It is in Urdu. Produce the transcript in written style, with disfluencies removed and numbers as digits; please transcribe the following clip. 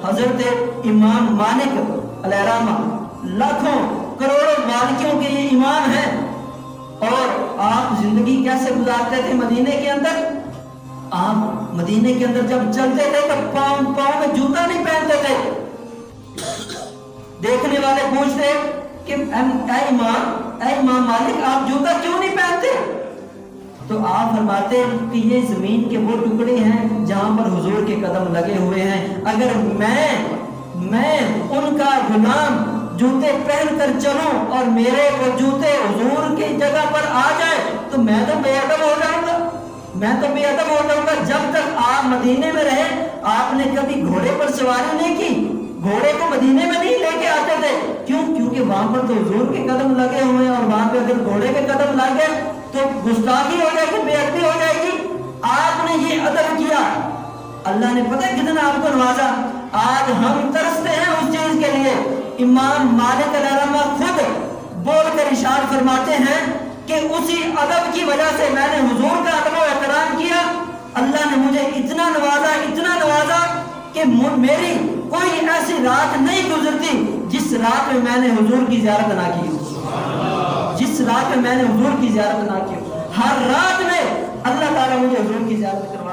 حضرت امام مالک علیہ الرحمہ لاکھوں کروڑوں مالکیوں کے یہ امام ہیں، اور آپ زندگی کیسے گزارتے تھے مدینے کے اندر؟ آپ مدینے کے اندر جب چلتے تھے تو پاؤں میں جوتا نہیں پہنتے تھے۔ دیکھنے والے پوچھتے کہ اے امام مالک آپ جوتا کیوں نہیں پہنتے؟ تو آپ فرماتے کہ یہ زمین کے وہ ٹکڑے ہیں جہاں پر حضور کے قدم لگے ہوئے ہیں، اگر میں ان کا غلام جوتے پہن کر چلوں اور میرے وہ جوتے حضور کی جگہ پر آ جائے تو میں تو بے ادب ہو جاؤں گا۔ جب تک آپ مدینے میں رہے آپ نے کبھی گھوڑے پر سواری نہیں کی، گھوڑے کو مدینے میں نہیں لے کے آتے تھے، کیوں؟ کیونکہ وہاں پر تو حضور کے قدم لگے ہوئے ہیں، اور وہاں پہ اگر گھوڑے کے قدم لگ گئے تو گستاخی ہو جائے گی، بے ادبی ہو جائے گی۔ آپ نے یہ ادب کیا، اللہ نے پتہ کتنا آپ کو نوازا۔ آج ہم ترستے ہیں اس چیز کے لیے۔ امام مالک علیہ الرحمہ خود بول کر ارشاد فرماتے ہیں کہ اسی ادب کی وجہ سے میں نے حضور کا ادب و احترام کیا، اللہ نے مجھے اتنا نوازا کہ میری کوئی ایسی رات نہیں گزرتی جس رات میں میں نے حضور کی زیارت نہ کی ہو، ہر رات میں اللہ تعالیٰ مجھے حضور کی زیارت کروا